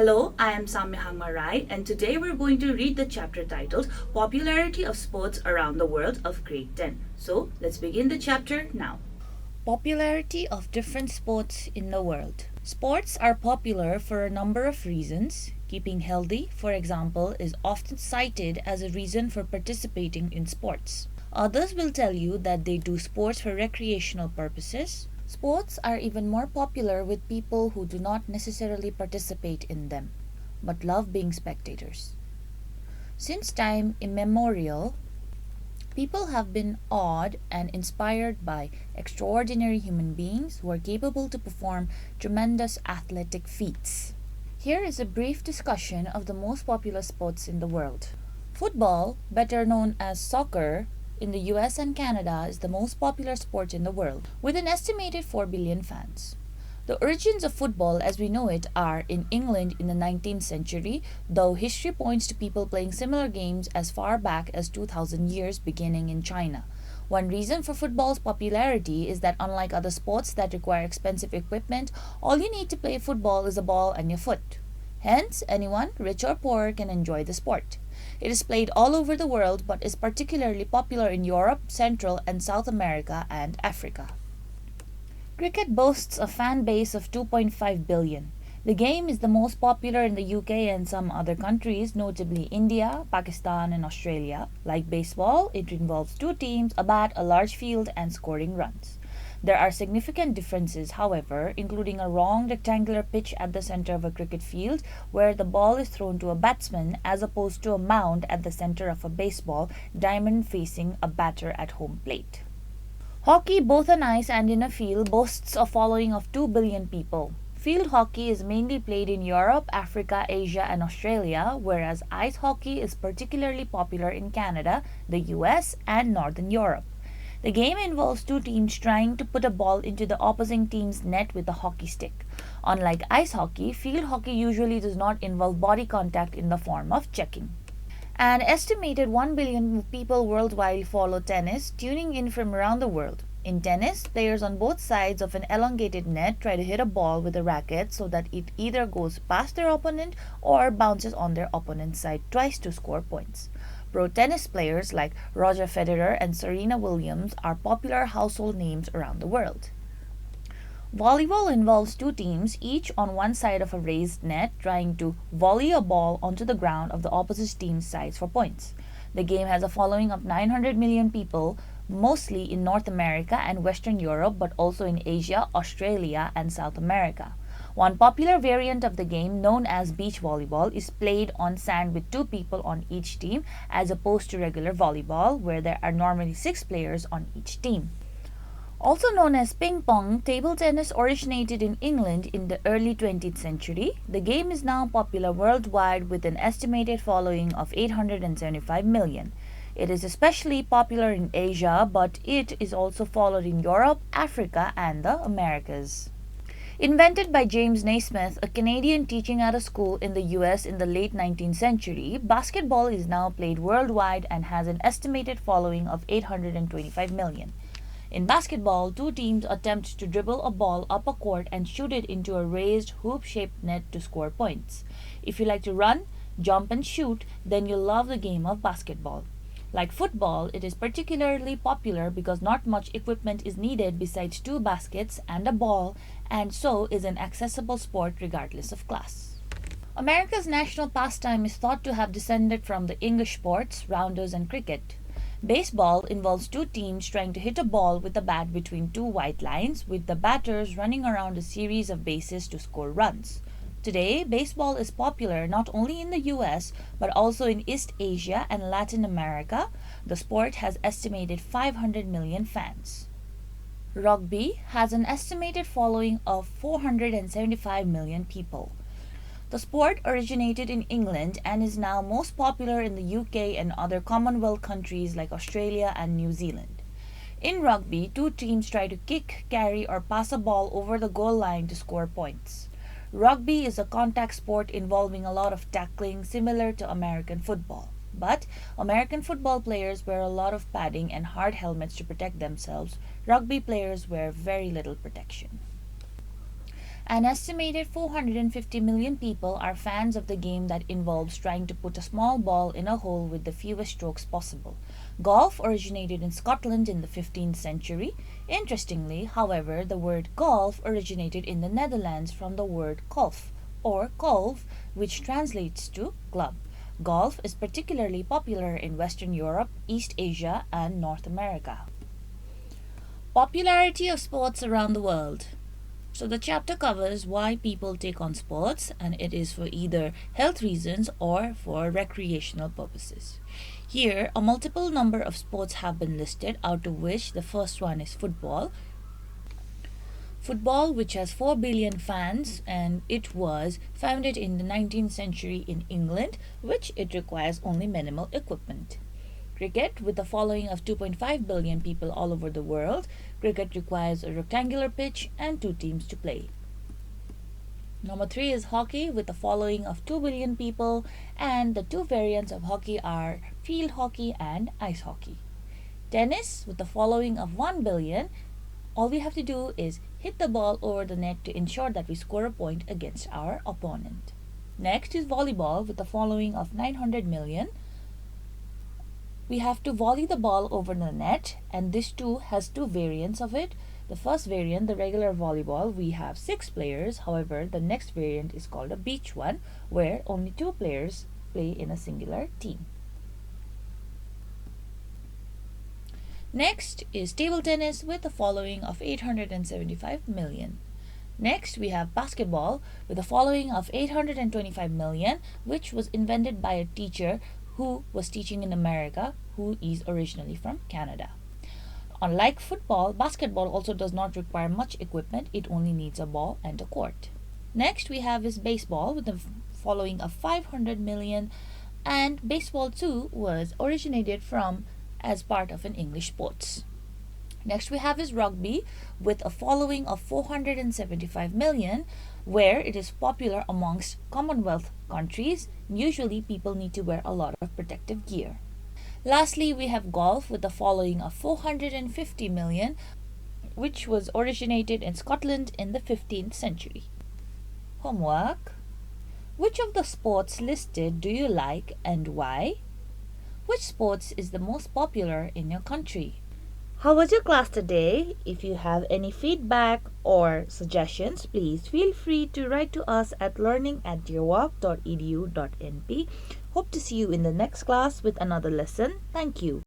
Hello, I am Samyo Hangma Rai, and today we're going to read the chapter titled Popularity of Sports Around the World of Grade 10. So, let's begin the chapter now. Popularity of different sports in the world. Sports are popular for a number of reasons. Keeping healthy, for example, is often cited as a reason for participating in sports. Others will tell you that they do sports for recreational purposes. Sports are even more popular with people who do not necessarily participate in them, but love being spectators. Since time immemorial, people have been awed and inspired by extraordinary human beings who are capable to perform tremendous athletic feats. Here is a brief discussion of the most popular sports in the world. Football, better known as soccer, in the US and Canada is the most popular sport in the world, with an estimated 4 billion fans. The origins of football as we know it are in England in the 19th century, though history points to people playing similar games as far back as 2000 years beginning in China. One reason for football's popularity is that unlike other sports that require expensive equipment, all you need to play football is a ball and your foot. Hence, anyone, rich or poor, can enjoy the sport. It is played all over the world but is particularly popular in Europe, Central and South America and Africa. Cricket boasts a fan base of 2.5 billion. The game is the most popular in the UK and some other countries, notably India, Pakistan and Australia. Like baseball, it involves two teams, a bat, a large field and scoring runs. There are significant differences, however, including a wrong rectangular pitch at the center of a cricket field where the ball is thrown to a batsman as opposed to a mound at the center of a baseball diamond facing a batter at home plate. Hockey, both on ice and in a field, boasts a following of 2 billion people. Field hockey is mainly played in Europe, Africa, Asia and Australia, whereas ice hockey is particularly popular in Canada, the US and Northern Europe. The game involves two teams trying to put a ball into the opposing team's net with a hockey stick. Unlike ice hockey, field hockey usually does not involve body contact in the form of checking. An estimated 1 billion people worldwide follow tennis, tuning in from around the world. In tennis, players on both sides of an elongated net try to hit a ball with a racket so that it either goes past their opponent or bounces on their opponent's side twice to score points. Pro tennis players like Roger Federer and Serena Williams are popular household names around the world. Volleyball involves two teams, each on one side of a raised net, trying to volley a ball onto the ground of the opposite team's sides for points. The game has a following of 900 million people, mostly in North America and Western Europe, but also in Asia, Australia, and South America. One popular variant of the game, known as beach volleyball, is played on sand with two people on each team, as opposed to regular volleyball, where there are normally 6 players on each team. Also known as ping pong, table tennis originated in England in the early 20th century. The game is now popular worldwide with an estimated following of 875 million. It is especially popular in Asia, but it is also followed in Europe, Africa, and the Americas. Invented by James Naismith, a Canadian teaching at a school in the US in the late 19th century, basketball is now played worldwide and has an estimated following of 825 million. In basketball, two teams attempt to dribble a ball up a court and shoot it into a raised hoop-shaped net to score points. If you like to run, jump and shoot, then you'll love the game of basketball. Like football, it is particularly popular because not much equipment is needed besides 2 baskets and a ball, and so is an accessible sport regardless of class. America's national pastime is thought to have descended from the English sports, rounders and cricket. Baseball involves two teams trying to hit a ball with a bat between two white lines, with the batters running around a series of bases to score runs. Today, baseball is popular not only in the US but also in East Asia and Latin America. The sport has estimated 500 million fans. Rugby has an estimated following of 475 million people. The sport originated in England and is now most popular in the UK and other Commonwealth countries like Australia and New Zealand. In rugby, two teams try to kick, carry, or pass a ball over the goal line to score points. Rugby is a contact sport involving a lot of tackling, similar to American football. But American football players wear a lot of padding and hard helmets to protect themselves. Rugby players wear very little protection. An estimated 450 million people are fans of the game that involves trying to put a small ball in a hole with the fewest strokes possible. Golf originated in Scotland in the 15th century. Interestingly, however, the word golf originated in the Netherlands from the word kolf or kolf, which translates to club. Golf is particularly popular in Western Europe, East Asia, and North America. Popularity of sports around the world. So the chapter covers why people take on sports, and it is for either health reasons or for recreational purposes. Here, a multiple number of sports have been listed, out of which the first one is football. Football, which has 4 billion fans, and it was founded in the 19th century in England, which it requires only minimal equipment. Cricket, with a following of 2.5 billion people all over the world, cricket requires a rectangular pitch and 2 teams to play. Number 3 is hockey, with a following of 2 billion people, and the 2 variants of hockey are field hockey and ice hockey. Tennis, with a following of 1 billion, all we have to do is hit the ball over the net to ensure that we score a point against our opponent. Next is volleyball, with a following of 900 million. We have to volley the ball over the net, and this too has 2 variants of it. The first variant, the regular volleyball, we have 6 players. However, the next variant is called a beach one, where only 2 players play in a singular team. Next is table tennis, with a following of 875 million. Next, we have basketball, with a following of 825 million, which was invented by a teacher who was teaching in America, who is originally from Canada. Unlike football, basketball also does not require much equipment. It only needs a ball and a court. Next we have is baseball, with a following of 500 million, and baseball too was originated from as part of an English sports. Next we have is rugby, with a following of 475 million, where it is popular amongst Commonwealth countries. Usually people need to wear a lot of protective gear. Lastly, we have golf, with a following of 450 million, which was originated in Scotland in the 15th century. Homework. Which of the sports listed do you like and why? Which sports is the most popular in your country? How was your class today? If you have any feedback or suggestions, please feel free to write to us at learning@dearwalk.edu.np. Hope to see you in the next class with another lesson. Thank you.